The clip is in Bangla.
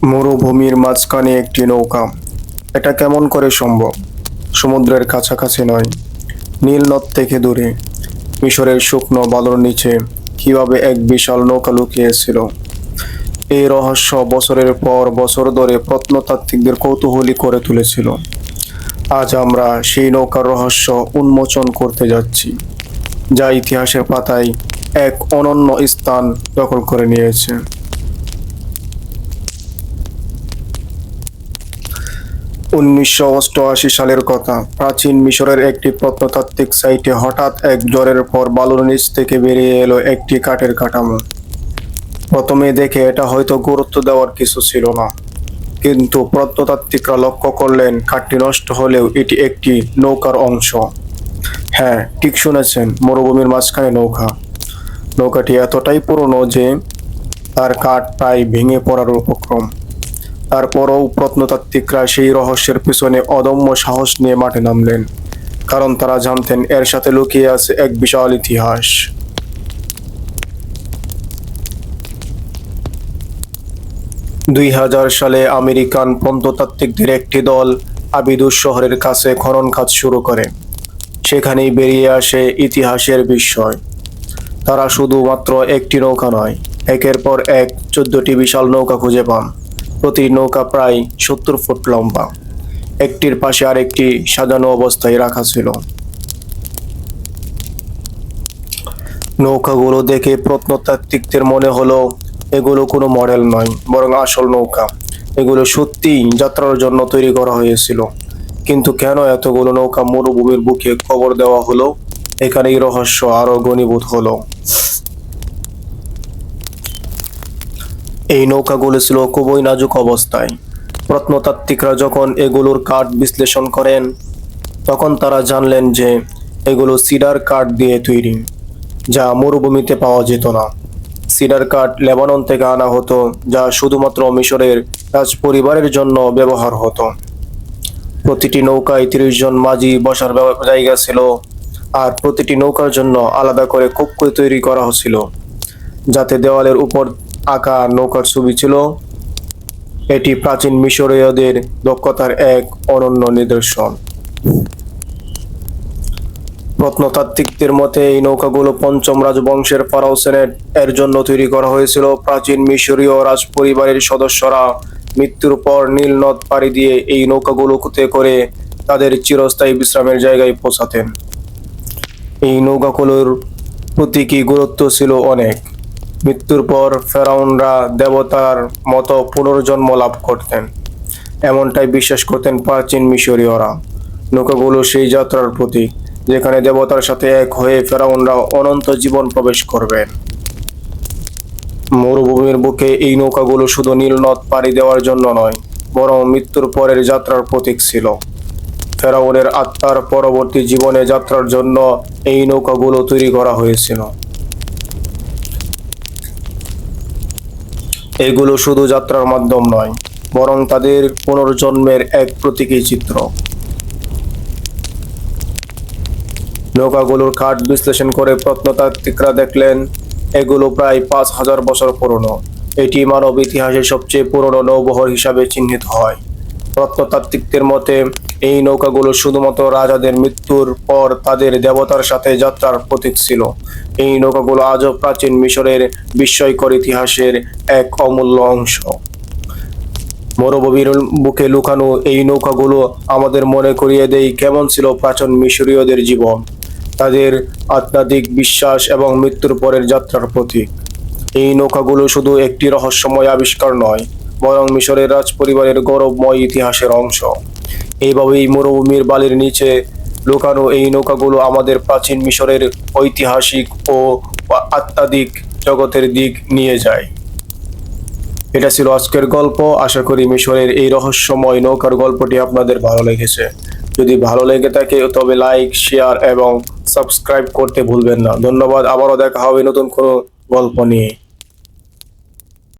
মরুভূমির মাঝখানে একটি নৌকা। এটা কেমন করে সম্ভব? সমুদ্রের কাছাকাছি নয়, নীল নদ থেকে দূরে, মিশরের শুকনো বালুর নিচে কিভাবে এক বিশাল নৌকা লুকিয়েছিল? এই রহস্য বছরের পর বছর ধরে প্রত্নতাত্ত্বিকদের কৌতূহলী করে তুলেছিল। আজ আমরা সেই নৌকার রহস্য উন্মোচন করতে যাচ্ছি, যা ইতিহাসের পাতায় এক অনন্য স্থান দখল করে নিয়েছে। 1988 সালের কথা। প্রাচীন মিশরের একটি প্রত্নতাত্ত্বিক সাইটে হঠাৎ এক ঝড়ের পর বালুর নিচ থেকে বেরিয়ে এলো একটি কাঠের কাঠামো। প্রথমে দেখে এটা হয়তো গুরুত্ব দেওয়ার কিছু ছিল না, কিন্তু প্রত্নতাত্ত্বিকরা লক্ষ্য করলেন কাঠটি নষ্ট হলেও এটি একটি নৌকার অংশ। হ্যাঁ, ঠিক শুনেছেন, মরুভূমির মাঝখানে নৌকা। নৌকাটি এতটাই পুরনো যে তার কাঠ প্রায় ভেঙে পড়ার উপক্রম। তারপরও প্রত্নতাত্ত্বিকরা সেই রহস্যের পিছনে অদম্য সাহস নিয়ে মাঠে নামলেন, কারণ তারা জানতেন এর সাথে লুকিয়ে আছে এক বিশাল ইতিহাস। 2000 সালে আমেরিকান প্রত্নতাত্ত্বিকদের একটি দল আবিদুস শহরের কাছে খনন কাজ শুরু করে। সেখানেই বেরিয়ে আসে ইতিহাসের বিস্ময়। তারা শুধুমাত্র একটি নৌকা নয়, একের পর এক 14টি বিশাল নৌকা খুঁজে পান। প্রতি নৌকা প্রায় 70 ফুট লম্বা। একটির পাশে আরেকটি সাজানো অবস্থায় রাখা ছিল। নৌকাগুলো দেখে প্রত্নতাত্ত্বিকদের মনে হলো এগুলো কোনো মডেল নয়, বরং আসল নৌকা। এগুলো সত্যিই যাত্রার জন্য তৈরি করা হয়েছিল। কিন্তু কেন এতগুলো নৌকা মরুভূমির বুকে কবর দেওয়া হলো? এখানেই রহস্য আরো ঘনীভূত হলো। এই নৌকাগুলো ছিল খুবই নাজুক অবস্থায়। প্রত্নতাত্ত্বিকরা যখন এগুলোর কাঠ বিশ্লেষণ করেন, তখন তারা জানলেন যে এগুলো সিডার কাঠ দিয়ে তৈরি, যা মরুভূমিতে পাওয়া যেত না। সিডার কাঠ লেবানন থেকে আনা হতো, যা শুধুমাত্র মিশরের রাজপরিবারের জন্য ব্যবহার হতো। প্রতিটি নৌকায় 30 জন মাঝি বসার জায়গা ছিল, আর প্রতিটি নৌকার জন্য আলাদা করে কক্ষ তৈরি করা হয়েছিল, যাতে দেওয়ালের উপর আঁকা নৌকার ছবি ছিল। এটি প্রাচীন মিশরীয়দের দক্ষতার এক অনন্য নিদর্শন। প্রত্নতাত্ত্বিকদের মতে এই নৌকাগুলো পঞ্চম রাজবংশের ফারাও সেনেট এর জন্য তৈরি করা হয়েছিল। প্রাচীন মিশরীয় রাজপরিবারের সদস্যরা মৃত্যুর পর নীল নদ পাড়ি দিয়ে এই নৌকাগুলোতে করে তাদের চিরস্থায়ী বিশ্রামের জায়গায় পৌঁছাতেন। এই নৌকাগুলোর প্রতীকী গুরুত্ব ছিল অনেক। মৃত্যুর পর ফেরাউনরা দেবতার মতো পুনর্জন্ম লাভ করতেন, এমনটাই বিশ্বাস করতেন প্রাচীন মিশরীয়রা। নৌকাগুলো সেই যাত্রার প্রতীক, যেখানে দেবতার সাথে এক হয়ে ফেরাউনরা অনন্ত জীবন প্রবেশ করবেন। মরুভূমির বুকে এই নৌকাগুলো শুধু নীল নদ পাড়ি দেওয়ার জন্য নয়, বরং মৃত্যুর পরের যাত্রার প্রতীক ছিল। ফেরাউনের আত্মার পরবর্তী জীবনে যাত্রার জন্য এই নৌকাগুলো তৈরি করা হয়েছিল। এগুলো শুধু যাত্রার মাধ্যম নয়, বরং তাদের পুনর্জন্মের এক প্রতীকী চিত্র। নৌকাগুলোর কাঠ বিশ্লেষণ করে প্রত্নতাত্ত্বিকরা দেখলেন এগুলো প্রায় 5000 বছর পুরনো। এটি মানব ইতিহাসের সবচেয়ে পুরনো নৌবহর হিসাবে চিহ্নিত হয়। প্রত্নতাত্ত্বিকদের মতে এই নৌকাগুলো শুধুমাত্র রাজাদের মৃত্যুর পর তাদের দেবতার সাথে যাত্রার প্রতীক ছিল। এই নৌকাগুলো আজও প্রাচীন মিশরের বিস্ময়কর ইতিহাসের এক অমূল্য অংশ। মরুভূমির বুকে লুকানো এই নৌকাগুলো আমাদের মনে করিয়ে দেয় কেমন ছিল প্রাচীন মিশরীয়দের জীবন, তাদের আধ্যাত্মিক বিশ্বাস এবং মৃত্যুর পরের যাত্রার প্রতীক। এই নৌকাগুলো শুধু একটি রহস্যময় আবিষ্কার নয়, বরং মিশরের রাজপরিবারের গৌরবময় ইতিহাসের অংশ। এইভাবেই মরুভূমির বালির নিচে লুকানো এই নৌকাগুলো আমাদের প্রাচীন মিশরের ঐতিহাসিক ও আধ্যাত্মিক জগতের দিক নিয়ে যায়। এটা ছিল আজকের গল্প। আশা করি মিশরের এই রহস্যময় নৌকার গল্পটি আপনাদের ভালো লেগেছে। যদি ভালো লেগে থাকে তবে লাইক, শেয়ার এবং সাবস্ক্রাইব করতে ভুলবেন না। ধন্যবাদ। আবারও দেখা হবে নতুন কোনো গল্প নিয়ে।